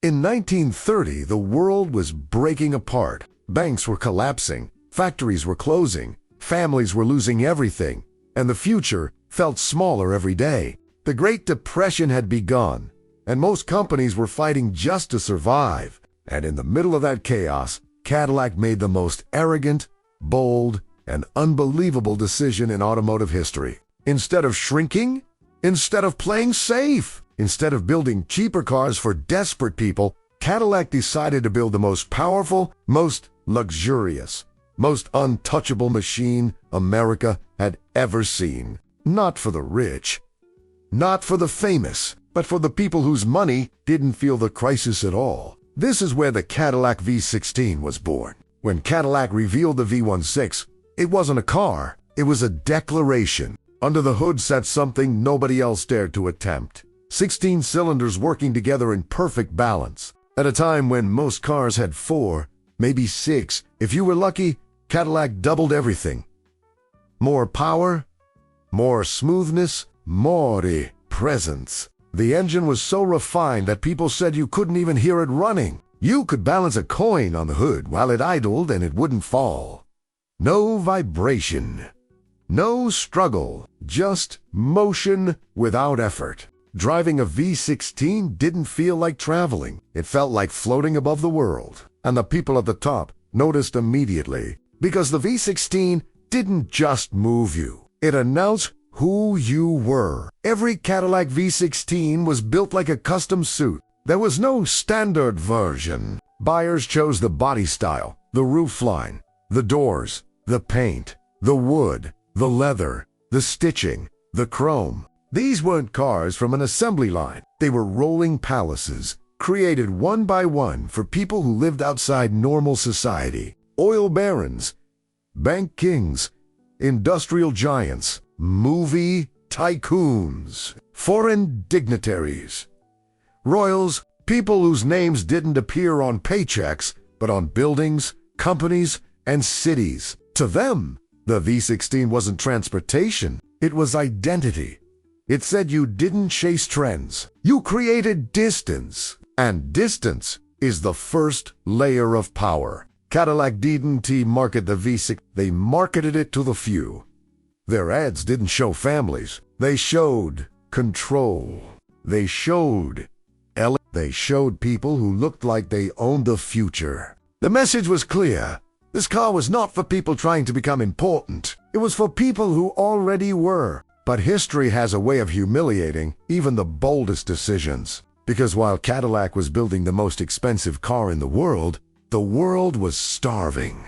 In 1930, the world was breaking apart. Banks were collapsing, factories were closing, families were losing everything, and the future felt smaller every day. The Great Depression had begun, and most companies were fighting just to survive. And in the middle of that chaos, Cadillac made the most arrogant, bold, and unbelievable decision in automotive history. Instead of shrinking, instead of playing safe, instead of building cheaper cars for desperate people, Cadillac decided to build the most powerful, most luxurious, most untouchable machine America had ever seen. Not for the rich, not for the famous, but for the people whose money didn't feel the crisis at all. This is where the Cadillac V16 was born. When Cadillac revealed the V16, it wasn't a car, it was a declaration. Under the hood sat something nobody else dared to attempt. 16 cylinders working together in perfect balance. At a time when most cars had 4, maybe 6, if you were lucky, Cadillac doubled everything. More power, more smoothness, more presence. The engine was so refined that people said you couldn't even hear it running. You could balance a coin on the hood while it idled and it wouldn't fall. No vibration, no struggle, just motion without effort. Driving a V16 didn't feel like traveling. It felt like floating above the world. And the people at the top noticed immediately, because the V16 didn't just move you. It announced who you were. Every Cadillac V16 was built like a custom suit. There was no standard version. Buyers chose the body style, the roofline, the doors, the paint, the wood, the leather, the stitching, the chrome. These weren't cars from an assembly line. They were rolling palaces, created one by one for people who lived outside normal society. Oil barons, bank kings, industrial giants, movie tycoons, foreign dignitaries, royals, people whose names didn't appear on paychecks, but on buildings, companies, and cities. To them, the V16 wasn't transportation, it was identity. It said you didn't chase trends. You created distance. And distance is the first layer of power. Cadillac didn't market the V6, they marketed it to the few. Their ads didn't show families. They showed control. They showed people who looked like they owned the future. The message was clear. This car was not for people trying to become important. It was for people who already were. But history has a way of humiliating even the boldest decisions. Because while Cadillac was building the most expensive car in the world was starving.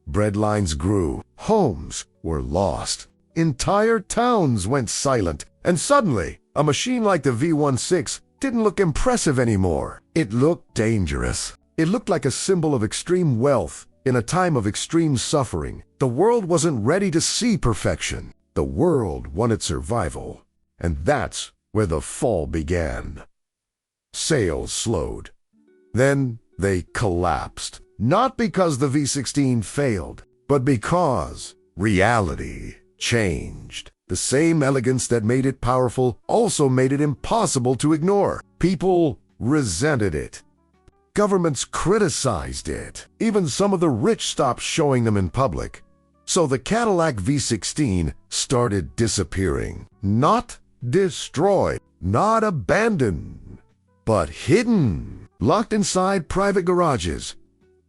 Bread lines grew. Homes were lost. Entire towns went silent. And suddenly, a machine like the V16 didn't look impressive anymore. It looked dangerous. It looked like a symbol of extreme wealth in a time of extreme suffering. The world wasn't ready to see perfection. The world wanted survival. And that's where the fall began. Sales slowed. Then they collapsed. Not because the V16 failed, but because reality changed. The same elegance that made it powerful also made it impossible to ignore. People resented it. Governments criticized it. Even some of the rich stopped showing them in public. So the Cadillac V16 started disappearing. Not destroyed, not abandoned, but hidden. Locked inside private garages,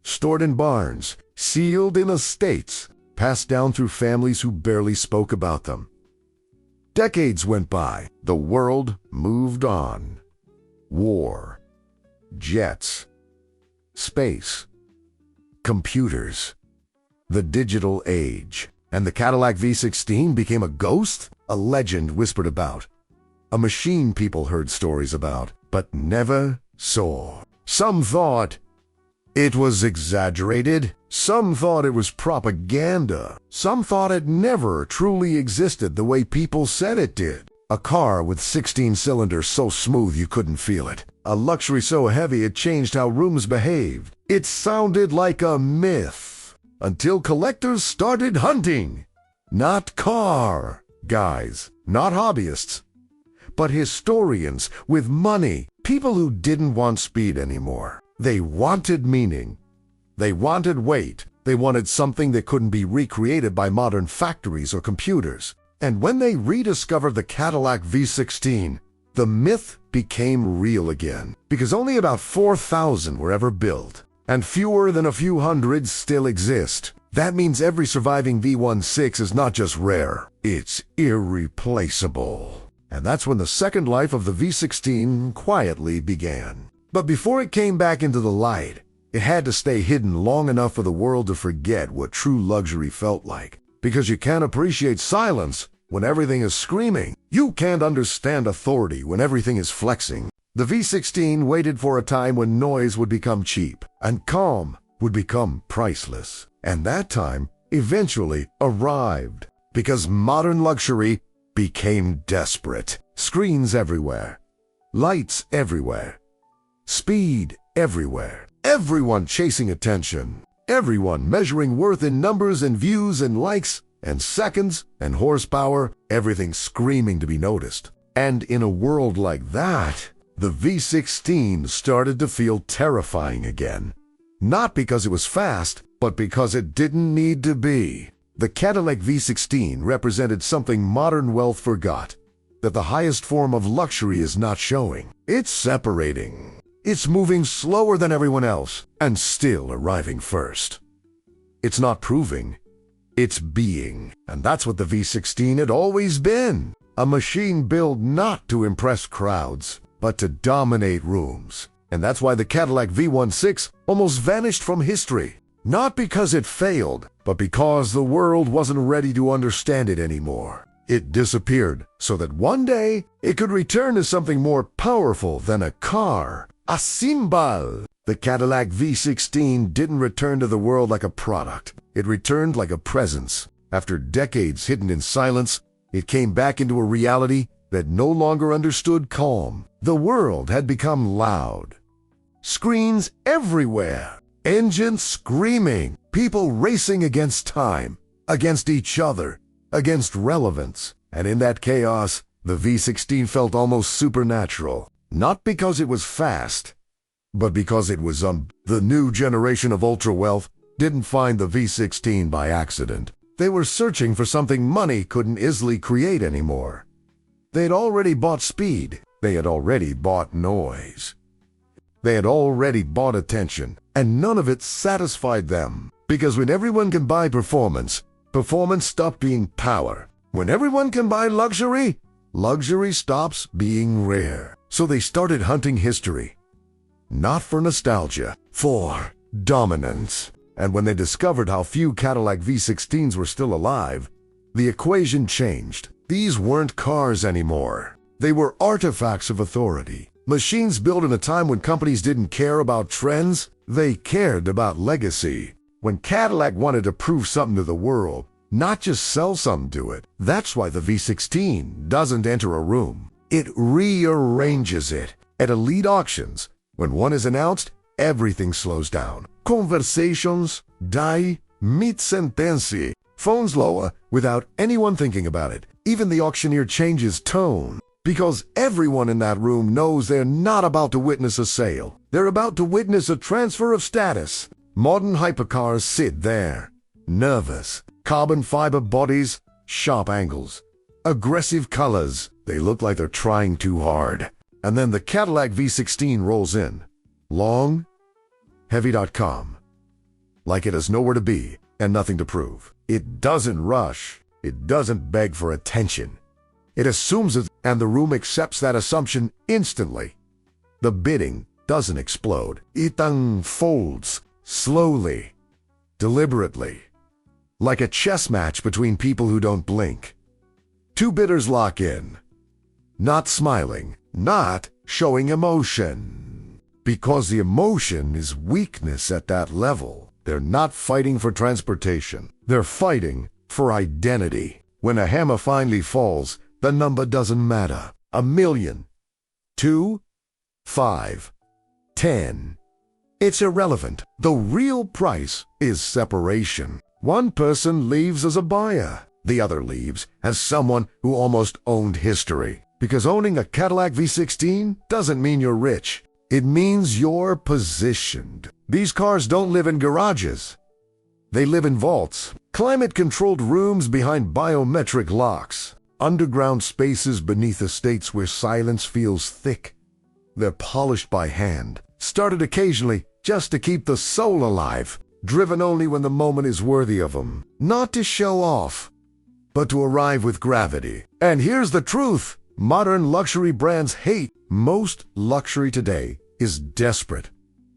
stored in barns, sealed in estates, passed down through families who barely spoke about them. Decades went by. The world moved on. War, jets, space, computers, the digital age. And the Cadillac V16 became a ghost, a legend whispered about, a machine people heard stories about, but never saw. Some thought it was exaggerated. Some thought it was propaganda. Some thought it never truly existed the way people said it did. A car with 16 cylinders so smooth you couldn't feel it. A luxury so heavy it changed how rooms behaved. It sounded like a myth. Until collectors started hunting. Not car guys, not hobbyists, but historians with money People who didn't want speed anymore. They wanted meaning. They wanted weight. They wanted something that couldn't be recreated by modern factories or computers. And when they rediscovered the Cadillac V16, the myth became real again, because only about 4,000 were ever built, and fewer than a few hundred still exist. That means every surviving V16 is not just rare, it's irreplaceable. And that's when the second life of the V16 quietly began. But before it came back into the light, it had to stay hidden long enough for the world to forget what true luxury felt like. Because you can't appreciate silence when everything is screaming. You can't understand authority when everything is flexing. The V16 waited for a time when noise would become cheap and calm would become priceless. And that time eventually arrived, because modern luxury became desperate. Screens everywhere, lights everywhere, speed everywhere, everyone chasing attention, everyone measuring worth in numbers and views and likes and seconds and horsepower, everything screaming to be noticed. And in a world like that, the V16 started to feel terrifying again. Not because it was fast, but because it didn't need to be. The Cadillac V16 represented something modern wealth forgot, that the highest form of luxury is not showing. It's separating. It's moving slower than everyone else, and still arriving first. It's not proving, it's being. And that's what the V16 had always been. A machine built not to impress crowds, but to dominate rooms. And that's why the Cadillac V16 almost vanished from history. Not because it failed, but because the world wasn't ready to understand it anymore. It disappeared so that one day it could return to something more powerful than a car, a symbol. The Cadillac V16 didn't return to the world like a product. It returned like a presence. After decades hidden in silence, it came back into a reality that no longer understood calm. The world had become loud. Screens everywhere. Engines screaming. People racing against time, against each other, against relevance. And in that chaos, the V16 felt almost supernatural. Not because it was fast, but because it was The new generation of ultra-wealth didn't find the V16 by accident. They were searching for something money couldn't easily create anymore. They'd already bought speed. They had already bought noise. They had already bought attention, and none of it satisfied them. Because when everyone can buy performance, performance stopped being power. When everyone can buy luxury, luxury stops being rare. So they started hunting history. Not for nostalgia, for dominance. And when they discovered how few Cadillac V16s were still alive, the equation changed. These weren't cars anymore. They were artifacts of authority. Machines built in a time when companies didn't care about trends, they cared about legacy. When Cadillac wanted to prove something to the world, not just sell something to it. That's why the V16 doesn't enter a room. It rearranges it. At elite auctions, when one is announced, everything slows down. Conversations die mid-sentence. Phones lower without anyone thinking about it. Even the auctioneer changes tone. Because everyone in that room knows they're not about to witness a sale. They're about to witness a transfer of status. Modern hypercars sit there, nervous. Carbon fiber bodies, sharp angles, aggressive colors. They look like they're trying too hard. And then the Cadillac V16 rolls in. Long, heavy.com. Like it has nowhere to be and nothing to prove. It doesn't rush. It doesn't beg for attention. It assumes it, and the room accepts that assumption instantly. The bidding doesn't explode. It unfolds slowly, deliberately, like a chess match between people who don't blink. Two bidders lock in, not smiling, not showing emotion. Because the emotion is weakness at that level. They're not fighting for transportation. They're fighting for identity. When a hammer finally falls, the number doesn't matter. 1 million, 2, 5, 10. It's irrelevant. The real price is separation. One person leaves as a buyer. The other leaves as someone who almost owned history. Because owning a Cadillac V16 doesn't mean you're rich. It means you're positioned. These cars don't live in garages. They live in vaults, climate-controlled rooms behind biometric locks, underground spaces beneath estates where silence feels thick. They're polished by hand, started occasionally just to keep the soul alive, driven only when the moment is worthy of them. Not to show off, but to arrive with gravity. And here's the truth. Modern luxury brands hate. Most luxury today is desperate.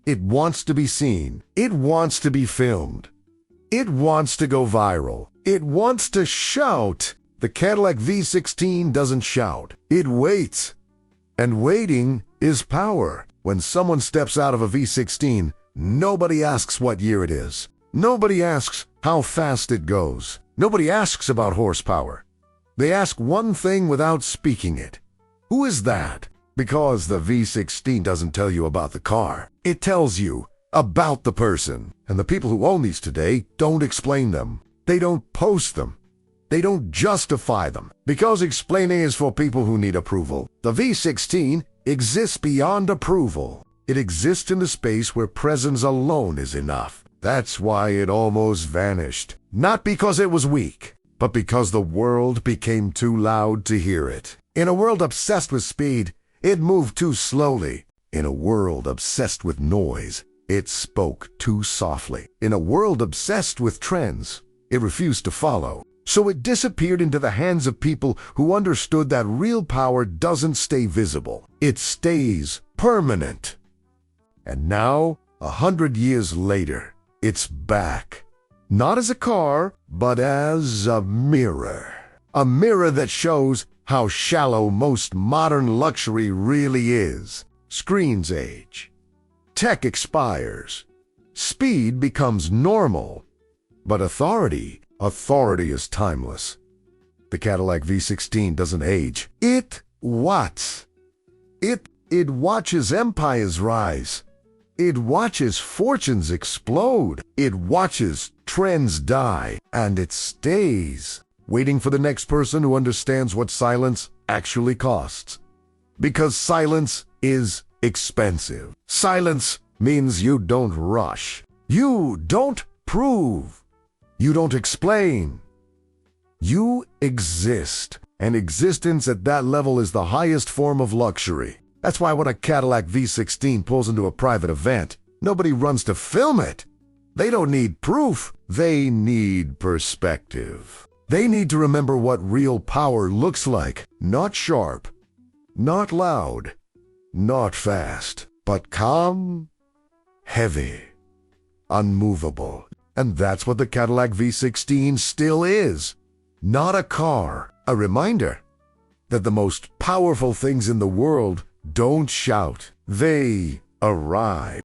It wants to be seen. It wants to be filmed. It wants to go viral. It wants to shout. The Cadillac V16 doesn't shout. It waits. And waiting is power. When someone steps out of a V16, nobody asks what year it is. Nobody asks how fast it goes. Nobody asks about horsepower. They ask one thing without speaking it. Who is that? Because the V16 doesn't tell you about the car. It tells you about the person. And the people who own these today don't explain them. They don't post them. They don't justify them. Because explaining is for people who need approval. The V16 exists beyond approval. It exists in the space where presence alone is enough. That's why it almost vanished. Not because it was weak, but because the world became too loud to hear it. In a world obsessed with speed, it moved too slowly. In a world obsessed with noise, it spoke too softly. In a world obsessed with trends, it refused to follow. So it disappeared into the hands of people who understood that real power doesn't stay visible. It stays permanent. And now, 100 years later, it's back. Not as a car, but as a mirror. A mirror that shows how shallow most modern luxury really is. Screens age. Tech expires. Speed becomes normal. But authority is timeless. The Cadillac V16 doesn't age. It watches. It watches empires rise. It watches fortunes explode. It watches trends die. And it stays, waiting for the next person who understands what silence actually costs. Because silence is expensive. Silence means you don't rush. You don't prove. You don't explain. You exist. And existence at that level is the highest form of luxury. That's why when a Cadillac V16 pulls into a private event, nobody runs to film it. They don't need proof. They need perspective. They need to remember what real power looks like. Not sharp, not loud, not fast, but calm, heavy, unmovable. And that's what the Cadillac V16 still is. Not a car. A reminder that the most powerful things in the world don't shout. They arrive.